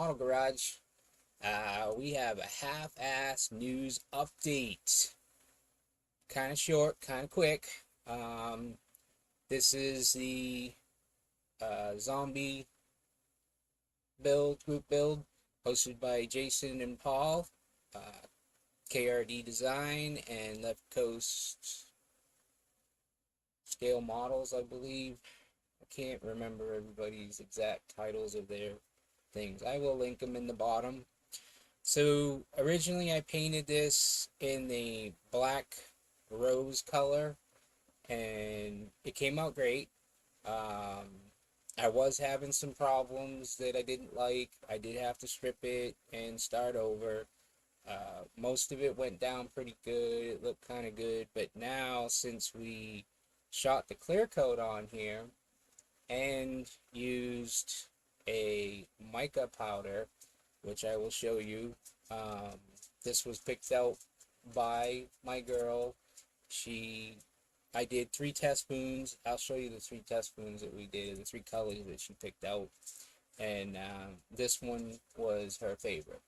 Model Garage. We have a half-ass news update. Kind of short, kind of quick. Um, this is the zombie group build, hosted by Jason and Paul, uh, KRD Design, and Left Coast Scale Models, I believe. I can't remember everybody's exact titles of their things. I will link them in the bottom. So originally I painted this in the black rose color and it came out great. I was having some problems that I didn't like. I did have to strip it and start over. Most of it went down pretty good. It looked kind of good. But now, since we shot the clear coat on here and used a mica powder, which I will show you. Um, this was picked out by my girl. I did 3 teaspoons. I'll show you the 3 teaspoons that we did, the 3 colors that she picked out, and this one was her favorite.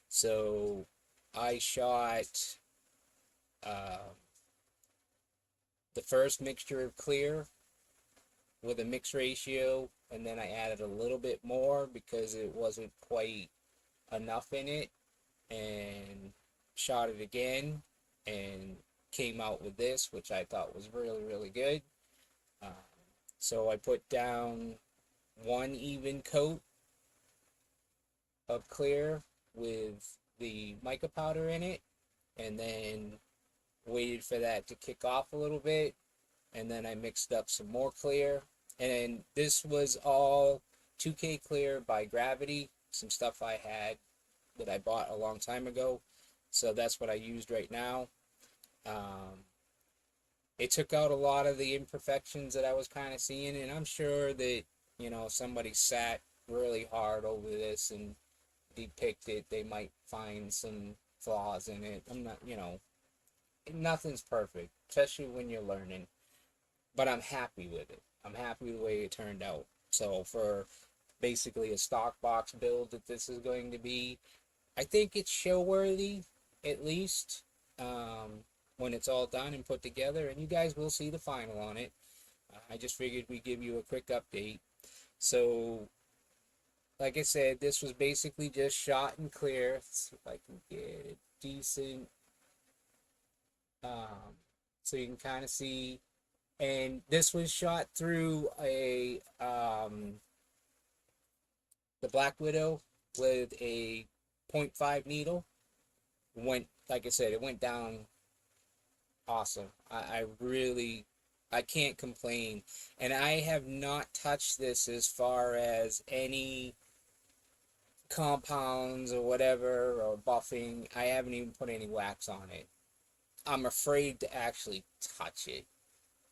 So I shot uh, the first mixture of clear with a mix ratio, and then I added a little bit more because it wasn't quite enough in it, and shot it again and came out with this, which I thought was really, really good. Um, so I put down one even coat of clear with the mica powder in it, and then waited for that to kick off a little bit, and then I mixed up some more clear. And this was all 2K clear by Gravity, some stuff I had that I bought a long time ago. So that's what I used right now. Um, it took out a lot of the imperfections that I was kind of seeing, and I'm sure that, somebody sat really hard over this and depict it, they might find some flaws in it. I'm not, nothing's perfect, especially when you're learning. But I'm happy with it. I'm happy with the way it turned out. So for basically a stock box build that this is going to be, I think it's show worthy, at least, when it's all done and put together, and you guys will see the final on it. I just figured we'd give you a quick update. So, like I said, this was basically just shot and clear. Let's see if I can get a decent, so you can kind of see. And this was shot through the Black Widow with a .5 needle. Went, like I said, it went down awesome. I can't complain. And I have not touched this as far as any compounds or whatever or buffing. I haven't even put any wax on it. I'm afraid to actually touch it.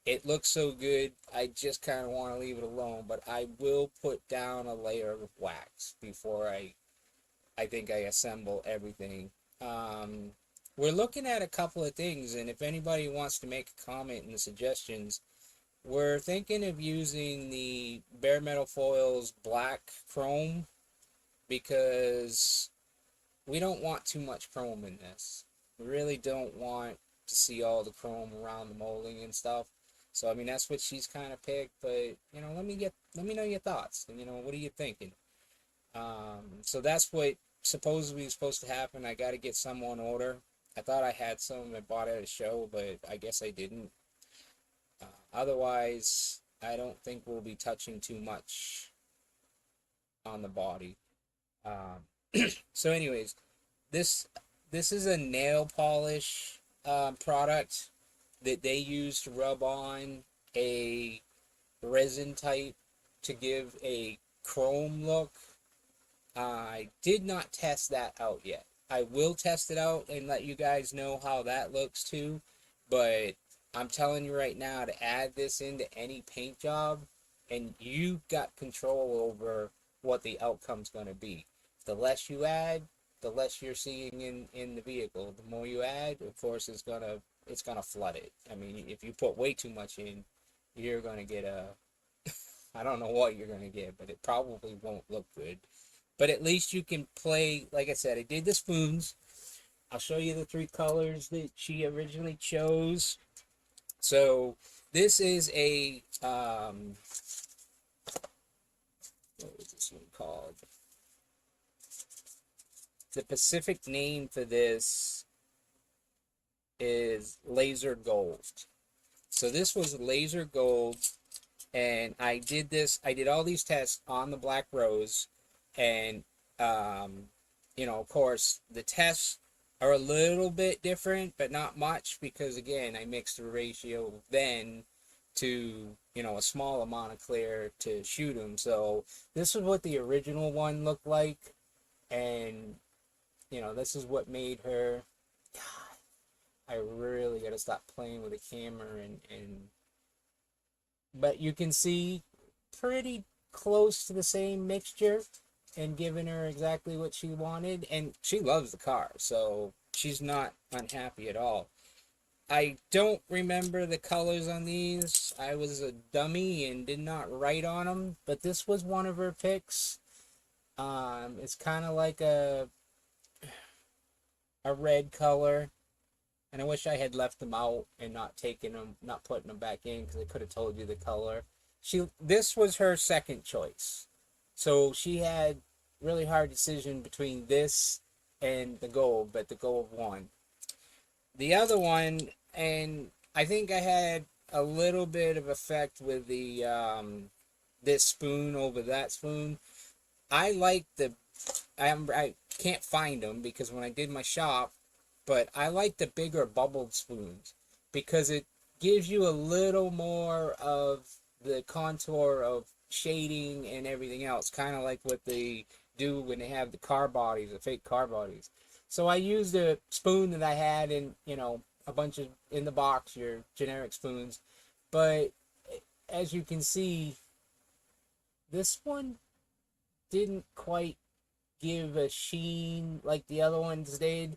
It looks so good, I just kind of want to leave it alone, but I will put down a layer of wax before I think I assemble everything. Um, we're looking at a couple of things, and if anybody wants to make a comment in the suggestions, we're thinking of using the Bare Metal Foils black chrome because we don't want too much chrome in this. We really don't want to see all the chrome around the molding and stuff. So I mean that's what she's kind of picked, but let me know your thoughts. And what are you thinking? So that's what supposedly is supposed to happen. I got to get some on order. I thought I had some I bought at a show, but I guess I didn't. Otherwise, I don't think we'll be touching too much on the body. So, anyways, this this is a nail polish product that they use to rub on a resin type to give a chrome look. I did not test that out yet. I will test it out and let you guys know how that looks too. But I'm telling you right now to add this into any paint job, and you got control over what the outcome's going to be. The less you add, the less you're seeing in the vehicle. The more you add, of course, it's gonna flood it. I mean, if you put way too much in, you're gonna get a I don't know what you're gonna get, but it probably won't look good. But at least you can play. Like I said, I did the spoons. I'll show you the three colors that she originally chose. So this is a what was this one called? The Pacific name for this is Laser Gold. So this was Laser Gold, and I did this. I did all these tests on the Black Rose, and of course, the tests are a little bit different, but not much because again, I mixed the ratio then to a small amount of clear to shoot them. So this is what the original one looked like, and this is what made her. God, I really gotta stop playing with the camera and but you can see pretty close to the same mixture and giving her exactly what she wanted, and she loves the car, so she's not unhappy at all. I don't remember the colors on these. I was a dummy and did not write on them, but this was one of her picks. It's kind of like a red color, and I wish I had left them out and not taken them, not putting them back in because I could have told you the color. This was her second choice, so she had really hard decision between this and the gold, but the gold won. The other one, and I think I had a little bit of effect with the this spoon over that spoon. I like I can't find them because when I did my shop, but I like the bigger bubbled spoons because it gives you a little more of the contour of shading and everything else, kind of like what they do when they have the car bodies, the fake car bodies. So I used a spoon that I had in, a bunch of in the box, your generic spoons. But as you can see, this one didn't quite give a sheen like the other ones did.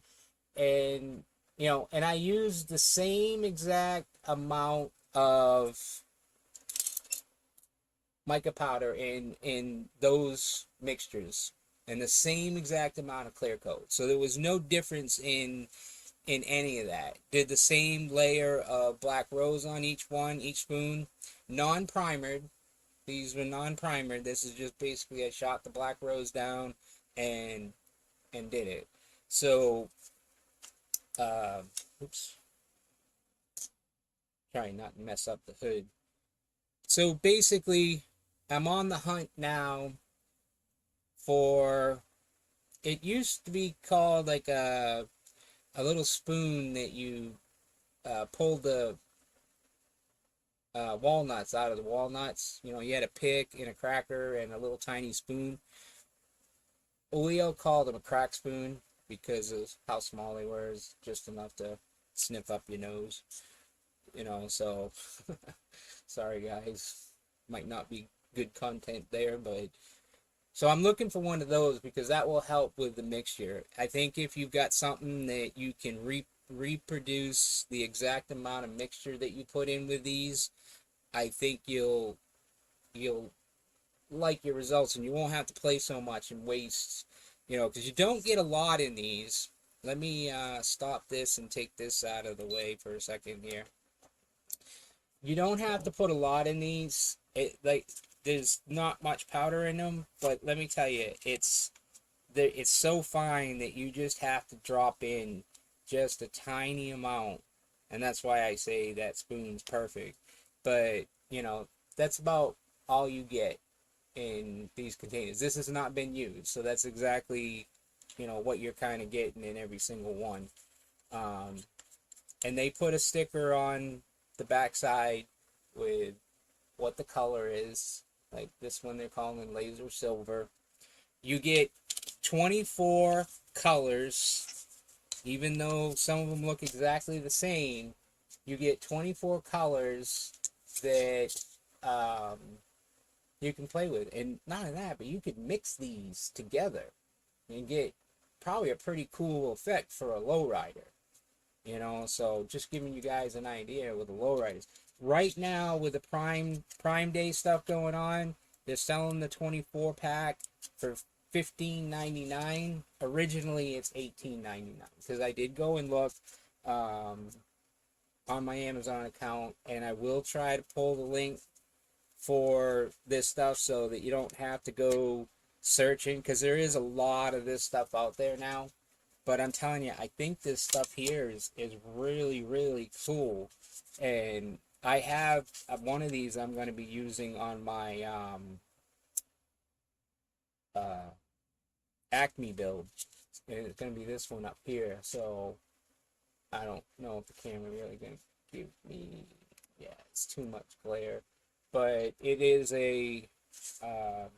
And and I used the same exact amount of mica powder in those mixtures and the same exact amount of clear coat, so there was no difference in any of that. Did the same layer of Black Rose on each spoon, non-primered. These were non-primered. This is just basically I shot the Black Rose down and did it. So uh, oops, trying not to mess up the hood. So basically, I'm on the hunt now for. It used to be called like a little spoon that you pulled the walnuts out of the walnuts. You had a pick and a cracker and a little tiny spoon. We all called them a crack spoon because of how small they were. It's just enough to sniff up your nose. So sorry guys, might not be good content there, but so I'm looking for one of those because that will help with the mixture. I think if you've got something that you can reproduce the exact amount of mixture that you put in with these, I think you'll like your results and you won't have to play so much and waste, because you don't get a lot in these. Let me stop this and take this out of the way for a second here. You don't have to put a lot in these. There's not much powder in them, but let me tell you, it's so fine that you just have to drop in just a tiny amount, and that's why I say that spoon's perfect. But that's about all you get in these containers. This has not been used, so that's exactly what you're kind of getting in every single one. And they put a sticker on the backside with what the color is. Like this one, they're calling Laser Silver. You get 24 colors, even though some of them look exactly the same. You get 24 colors that you can play with, and not only that, but you could mix these together and get probably a pretty cool effect for a lowrider. So just giving you guys an idea with the lowriders. Right now, with the Prime Day stuff going on, they're selling the 24 pack for $15.99. Originally, it's $18.99 because I did go and look um, on my Amazon account, and I will try to pull the link for this stuff so that you don't have to go searching, because there is a lot of this stuff out there now. But I'm telling you, I think this stuff here is really, really cool. And I have one of these I'm going to be using on my uh, Acme build. And it's going to be this one up here. So I don't know if the camera really going to give me... Yeah, it's too much glare. But it is a uh,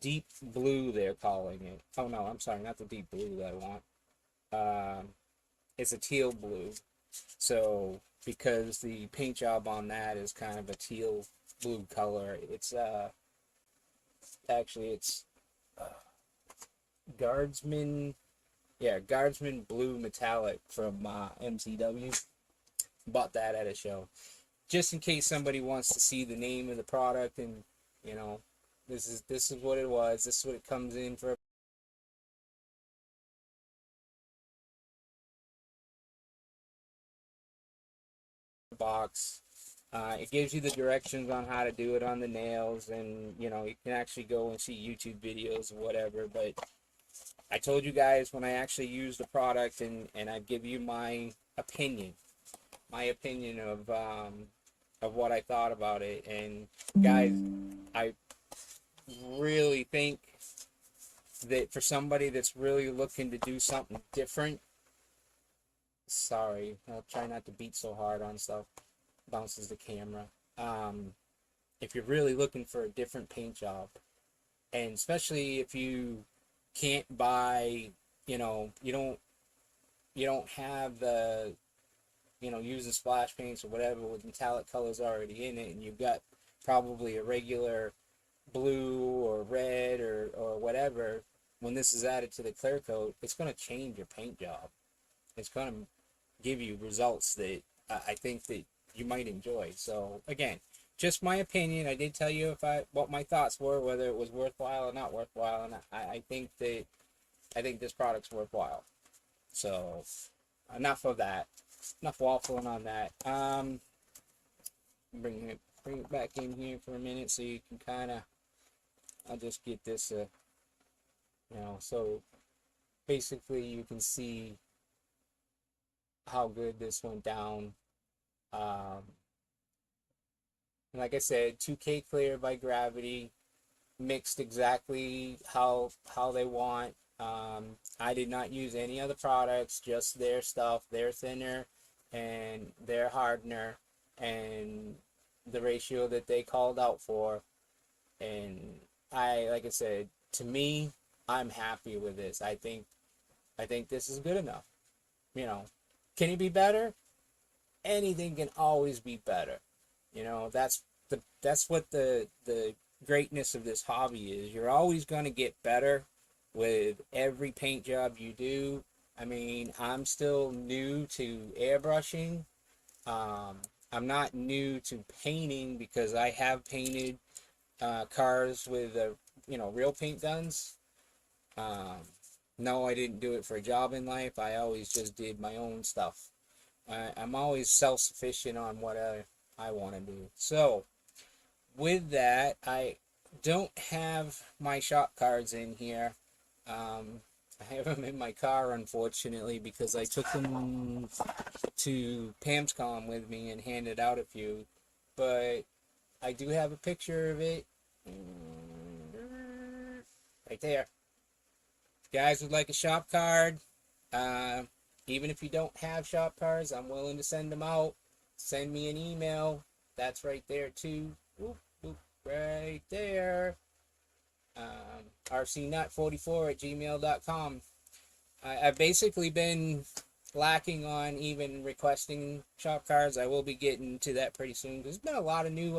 deep blue, they're calling it. Oh no, I'm sorry, not the deep blue that I want. It's a teal blue. So because the paint job on that is kind of a teal blue color, it's actually it's Guardsman, yeah, Guardsman Blue Metallic from MCW. Bought that at a show, just in case somebody wants to see the name of the product, and you know, this is what it was. This is what it comes in for. Box. It gives you the directions on how to do it on the nails, and you know, you can actually go and see YouTube videos or whatever. But I told you guys when I actually use the product, and I give you my opinion of what I thought about it. And guys, I really think that for somebody that's really looking to do something different, sorry, I'll try not to beat so hard on stuff, bounces the camera. If you're really looking for a different paint job, and especially if you can't buy, you know, you don't have the, you know, using splash paints or whatever with metallic colors already in it, and you've got probably a regular blue or red or whatever, when this is added to the clear coat, it's going to change your paint job. It's going to give you results that I think that you might enjoy. So again, just my opinion. I did tell you what my thoughts were, whether it was worthwhile or not worthwhile, and I think this product's worthwhile. So enough of that. Enough waffling on that. Bring it back in here for a minute so you can kind of. I'll just get this. You know, so basically you can see how good this went down. And like I said, 2K clear by Gravity, mixed exactly how they want. I did not use any other products, just their stuff, their thinner and their hardener, and the ratio that they called out for. And like I said, to me, I'm happy with this. I think this is good enough. You know, can it be better? Anything can always be better. You know, that's what the greatness of this hobby is. You're always going to get better with every paint job you do. I mean, I'm still new to airbrushing. I'm not new to painting because I have painted cars with real paint guns. No, I didn't do it for a job in life. I always just did my own stuff. I'm always self-sufficient on what I want to do. So, with that, I don't have my shop cards in here. I have them in my car, unfortunately, because I took them to PamsCon with me and handed out a few. But I do have a picture of it. Right there. If you guys would like a shop card, even if you don't have shop cards, I'm willing to send them out. Send me an email. That's right there too. Oop, oop, right there. rcnut44@gmail.com. I've basically been lacking on even requesting shop cards. I will be getting to that pretty soon. There's been a lot of new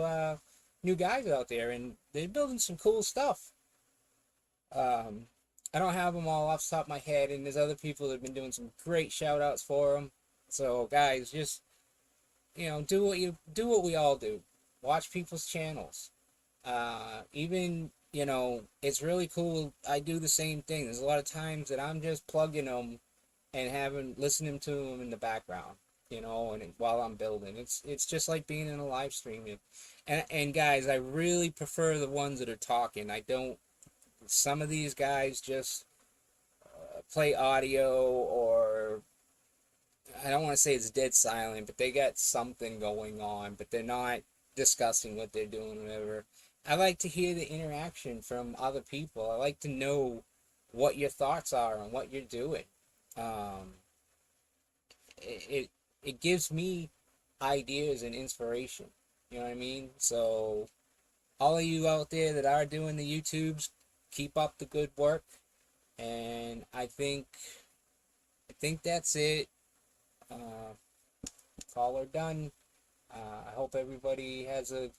guys out there, and they're building some cool stuff. I don't have them all off the top of my head, and there's other people that have been doing some great shout outs for them. So guys, just do what we all do. Watch people's channels. Even you know, it's really cool. I do the same thing. There's a lot of times that I'm just plugging them and having listening to them in the background, you know, and while I'm building, it's just like being in a live stream. And guys, I really prefer the ones that are talking. I don't. Some of these guys just play audio, or I don't want to say it's dead silent, but they got something going on, but they're not discussing what they're doing, whatever. I like to hear the interaction from other people. I like to know what your thoughts are on what you're doing. Um, it it gives me ideas and inspiration. You know what I mean? So all of you out there that are doing the YouTubes, keep up the good work. And I think that's it. Call her done. I hope everybody has a